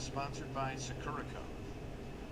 sponsored by Sakurako.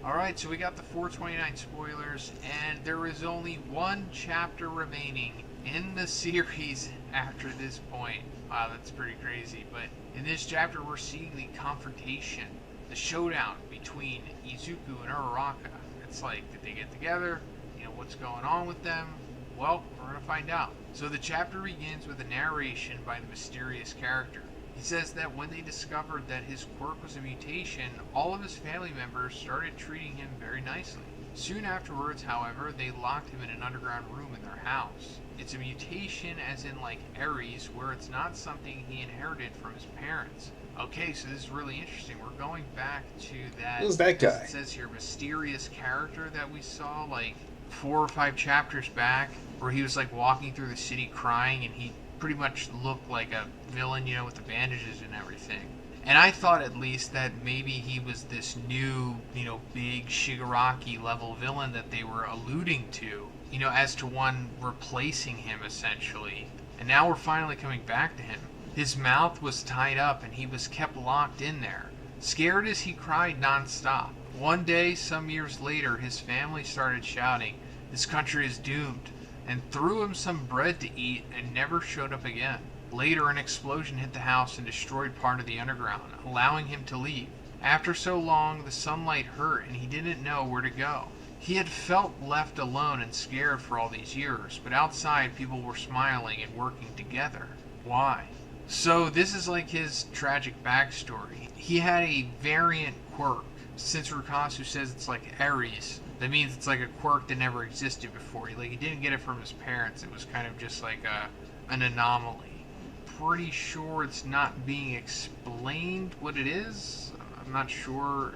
Alright, so we got the 429 spoilers, and there is only one chapter remaining in the series after this point. Wow, that's pretty crazy. But in this chapter, we're seeing the confrontation, the showdown between Izuku and Uraraka. It's like, did they get together? You know, what's going on with them? Well, we're going to find out. So the chapter begins with a narration by the mysterious character. He says that when they discovered that his quirk was a mutation, all of his family members started treating him very nicely. Soon afterwards, however, they locked him in an underground room in their house. It's a mutation as in like Aries, where it's not something he inherited from his parents. Okay, so this is really interesting. We're going back to that... Who's that guy? It says here, mysterious character that we saw like 4 or 5 chapters back, where he was like walking through the city crying, and he pretty much looked like a villain, you know, with the bandages and everything. And I thought at least that maybe he was this new, you know, big Shigaraki level villain that they were alluding to, you know, as to one replacing him essentially. And now we're finally coming back to him. His mouth was tied up and he was kept locked in there, scared as he cried nonstop. One day, some years later, his family started shouting, "This country is doomed," and threw him some bread to eat and never showed up again. Later, an explosion hit the house and destroyed part of the underground, allowing him to leave. After so long, the sunlight hurt and he didn't know where to go. He had felt left alone and scared for all these years, but outside people were smiling and working together. Why? So this is like his tragic backstory. He had a variant quirk. Since Rukasu says it's like Aries, that means it's like a quirk that never existed before. Like, he didn't get it from his parents. It was kind of just like an anomaly. Pretty sure it's not being explained what it is. I'm not sure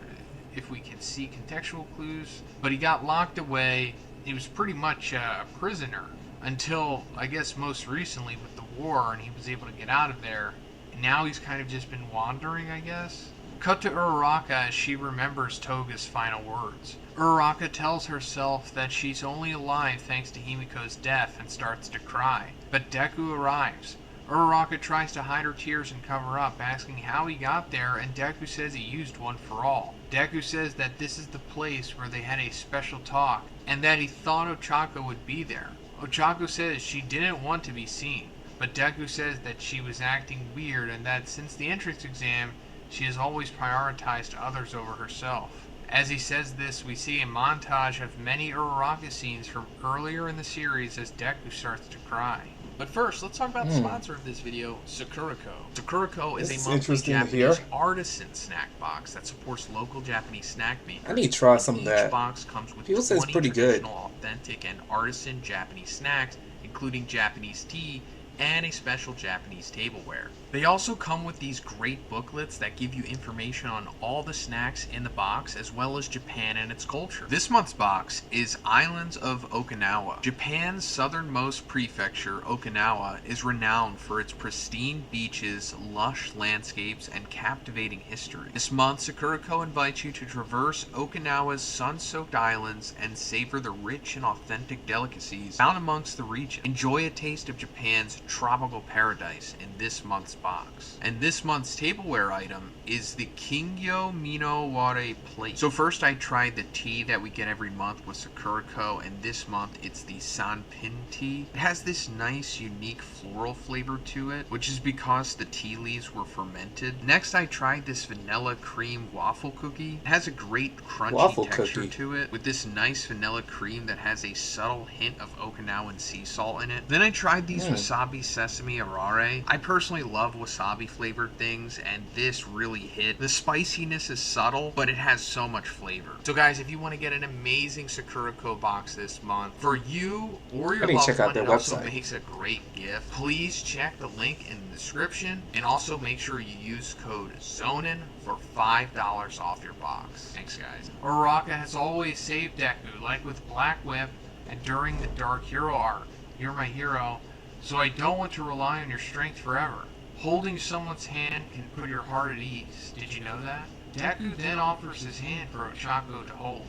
if we can see contextual clues. But he got locked away. He was pretty much a prisoner until, I guess, most recently with the war, and he was able to get out of there. And now he's kind of just been wandering, I guess. Cut to Uraraka as she remembers Toga's final words. Uraraka tells herself that she's only alive thanks to Himiko's death and starts to cry. But Deku arrives. Uraraka tries to hide her tears and cover up, asking how he got there, and Deku says he used one for all. Deku says that this is the place where they had a special talk, and that he thought Ochako would be there. Ochako says she didn't want to be seen, but Deku says that she was acting weird and that since the entrance exam, she has always prioritized others over herself. As he says this, we see a montage of many Uraraka scenes from earlier in the series as Deku starts to cry. But first, let's talk about the sponsor of this video, Sakurako. Sakurako is a monthly Japanese artisan snack box that supports local Japanese snack makers. I need to try some of that. Each box comes with People say it's 20 pretty good. traditional, authentic, and artisan Japanese snacks, including Japanese tea and a special Japanese tableware. They also come with these great booklets that give you information on all the snacks in the box, as well as Japan and its culture. This month's box is Islands of Okinawa. Japan's southernmost prefecture, Okinawa, is renowned for its pristine beaches, lush landscapes, and captivating history. This month, Sakurako invites you to traverse Okinawa's sun-soaked islands and savor the rich and authentic delicacies found amongst the region. Enjoy a taste of Japan's tropical paradise in this month's box. And this month's tableware item is the Kingyo Minoware plate. So first I tried the tea that we get every month with Sakurako, and this month it's the Sanpin tea. It has this nice unique floral flavor to it, which is because the tea leaves were fermented. Next I tried this vanilla cream waffle cookie. It has a great crunchy Waffle texture cookie. to it, with this nice vanilla cream that has a subtle hint of Okinawan sea salt in it. Then I tried these wasabi sesame arare. I personally love wasabi flavored things, and this really hit. The spiciness is subtle, but it has so much flavor. So guys, if you want to get an amazing Sakurako box this month for you or your loved one, it also makes a great gift. Please check the link in the description, and also make sure you use code ZONIN for $5 off your box. Thanks guys. Uraraka has always saved Deku, like with Black Whip and during the Dark Hero arc. You're my hero, so I don't want to rely on your strength forever. Holding someone's hand can put your heart at ease. Did you know that? Deku then offers his hand for Ochako to hold.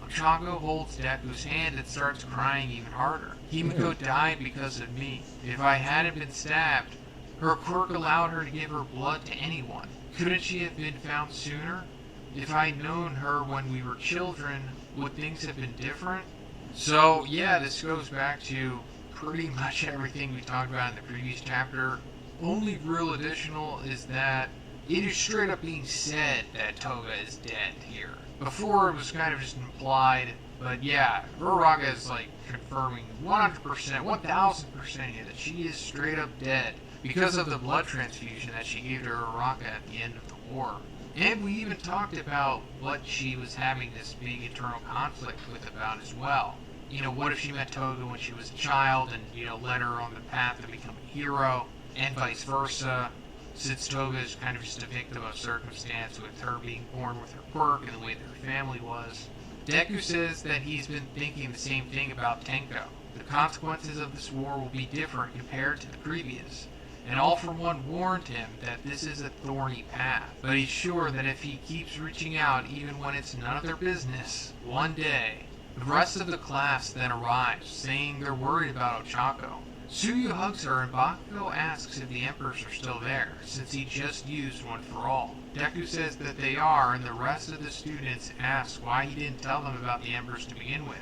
Ochako holds Deku's hand and starts crying even harder. Himiko died because of me. If I hadn't been stabbed, her quirk allowed her to give her blood to anyone. Couldn't she have been found sooner? If I'd known her when we were children, would things have been different? So, yeah, this goes back to pretty much everything we talked about in the previous chapter. Only real additional is that it is straight up being said that Toga is dead here. Before, it was kind of just implied, but yeah, Uraraka is like confirming 100%, 1000% here that she is straight up dead because of the blood transfusion that she gave to Uraraka at the end of the war. And we even talked about what she was having this big internal conflict with about as well. You know, what if she met Toga when she was a child and, you know, led her on the path to become a hero, and vice versa, since Toga is kind of just a victim of circumstance with her being born with her quirk and the way that her family was. Deku says that he's been thinking the same thing about Tenko. The consequences of this war will be different compared to the previous, and All For One warned him that this is a thorny path, but he's sure that if he keeps reaching out even when it's none of their business, one day, the rest of the class then arrives, saying they're worried about Ochako. Tsuyu hugs her and Bakugo asks if the Emperors are still there, since he just used One For All. Deku says that they are, and the rest of the students ask why he didn't tell them about the Emperors to begin with.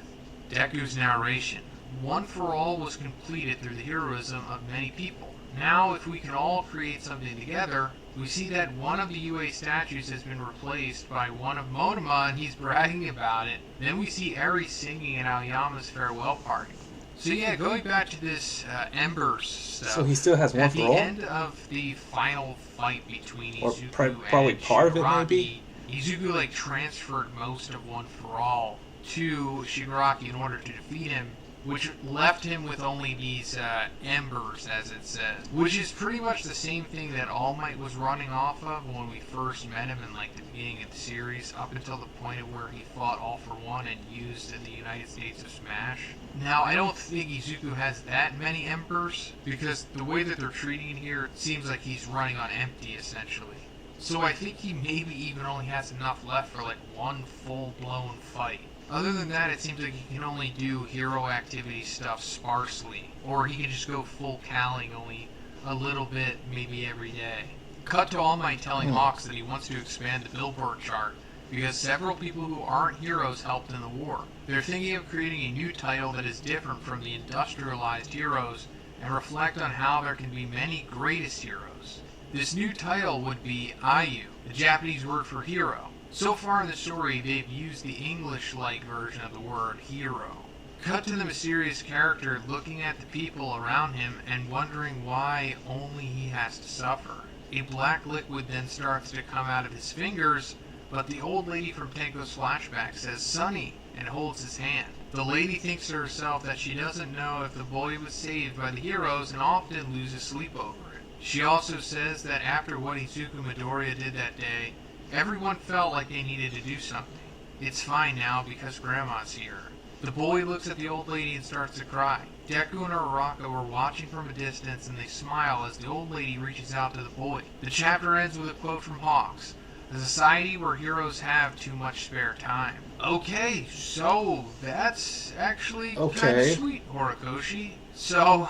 Deku's narration. One For All was completed through the heroism of many people. Now, if we can all create something together, we see that one of the UA statues has been replaced by one of Monoma, and he's bragging about it. Then we see Eri singing at Aoyama's farewell party. So yeah, going back to this Embers stuff. So he still has One For All? At the end of the final fight between Izuku probably and part of it, Shigaraki, maybe? Izuku like transferred most of One For All to Shigaraki in order to defeat him, which left him with only these embers, as it says, which is pretty much the same thing that All Might was running off of when we first met him in like the beginning of the series, up until the point of where he fought All For One and used in the United States of Smash. Now, I don't think Izuku has that many embers, because the way that they're treating it here, it seems like he's running on empty, essentially. So I think he maybe even only has enough left for like one full-blown fight. Other than that, it seems like he can only do hero activity stuff sparsely, or he can just go full calling only a little bit, maybe every day. Cut to All Might telling Hawks that he wants to expand the Billboard chart, because several people who aren't heroes helped in the war. They're thinking of creating a new title that is different from the industrialized heroes, and reflect on how there can be many greatest heroes. This new title would be Ayu, the Japanese word for hero. So far in the story, they've used the English-like version of the word hero. Cut to the mysterious character looking at the people around him and wondering why only he has to suffer. A black liquid then starts to come out of his fingers, but the old lady from Tenko's flashback says Sonny and holds his hand. The lady thinks to herself that she doesn't know if the boy was saved by the heroes and often loses sleep over it. She also says that after what Izuku Midoriya did that day, everyone felt like they needed to do something. It's fine now because Grandma's here. The boy looks at the old lady and starts to cry. Deku and Uraraka were watching from a distance and they smile as the old lady reaches out to the boy. The chapter ends with a quote from Hawks. A society where heroes have too much spare time. Okay, so that's actually kind of sweet, Horikoshi. So,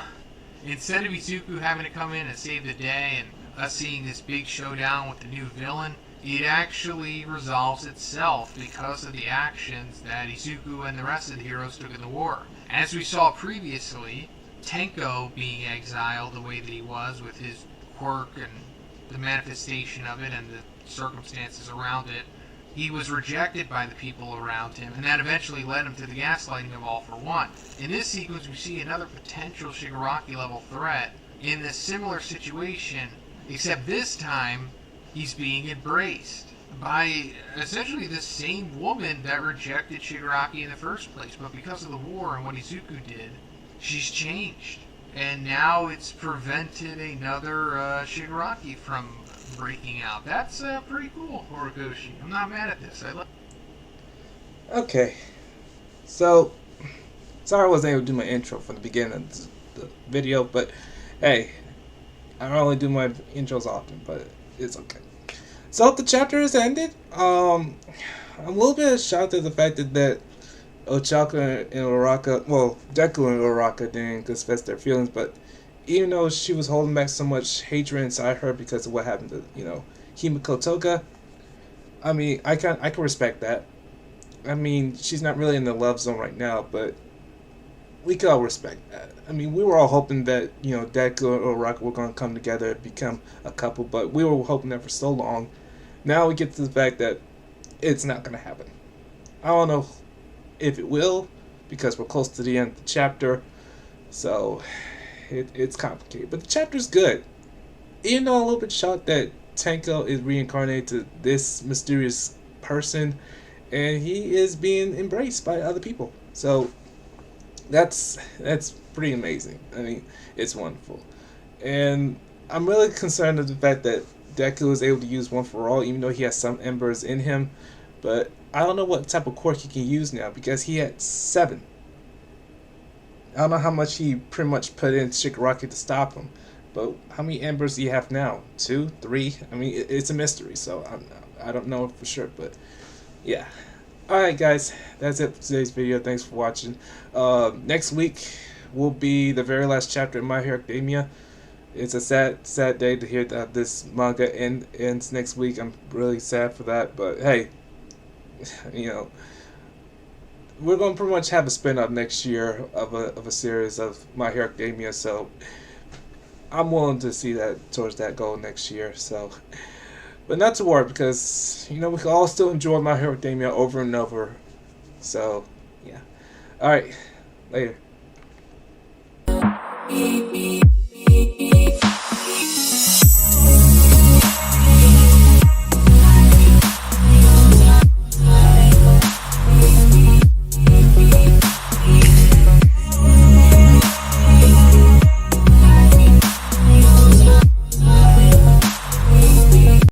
instead of Izuku having to come in and save the day and us seeing this big showdown with the new villain, it actually resolves itself because of the actions that Izuku and the rest of the heroes took in the war. As we saw previously, Tenko being exiled the way that he was with his quirk and the manifestation of it and the circumstances around it, he was rejected by the people around him, and that eventually led him to the gaslighting of All For One. In this sequence, we see another potential Shigaraki-level threat in a similar situation, except this time, he's being embraced by essentially the same woman that rejected Shigaraki in the first place. But because of the war and what Izuku did, she's changed. And now it's prevented another Shigaraki from breaking out. That's pretty cool, Horikoshi. I'm not mad at this. I love it. Okay. So, sorry I wasn't able to do my intro from the beginning of the video, but hey, I don't really do my intros often, but it's okay. So the chapter has ended. I'm a little bit shocked at the fact that Ochako and Uraraka, well, Deku and Uraraka didn't confess their feelings, but even though she was holding back so much hatred inside her because of what happened to, Himiko Toga, I mean, I can respect that. I mean, she's not really in the love zone right now, but we could all respect that. I mean, we were all hoping that Deku or Rocket were going to come together and become a couple, but we were hoping that for so long. Now we get to the fact that it's not going to happen. I don't know if it will, because we're close to the end of the chapter, so it's complicated. But the chapter's good. Even though I'm a little bit shocked that Tenko is reincarnated to this mysterious person, and he is being embraced by other people. So that's pretty amazing. I mean, it's wonderful, and I'm really concerned with the fact that Deku is able to use One for All, even though he has some embers in him. But I don't know what type of quirk he can use now because he had 7. I don't know how much he pretty much put in Shigaraki to stop him. But how many embers do you have now? 2, 3? I mean, it's a mystery, so I don't know for sure. But yeah. Alright guys, that's it for today's video. Thanks for watching. Next week will be the very last chapter in My Hero Academia. It's a sad day to hear that this manga ends next week. I'm really sad for that, but hey, we're going to pretty much have a spin-off next year of a series of My Hero Academia, so I'm willing to see that towards that goal next year. So, but not to worry, because we can all still enjoy My Hero Academia over and over. So yeah. All right. Later.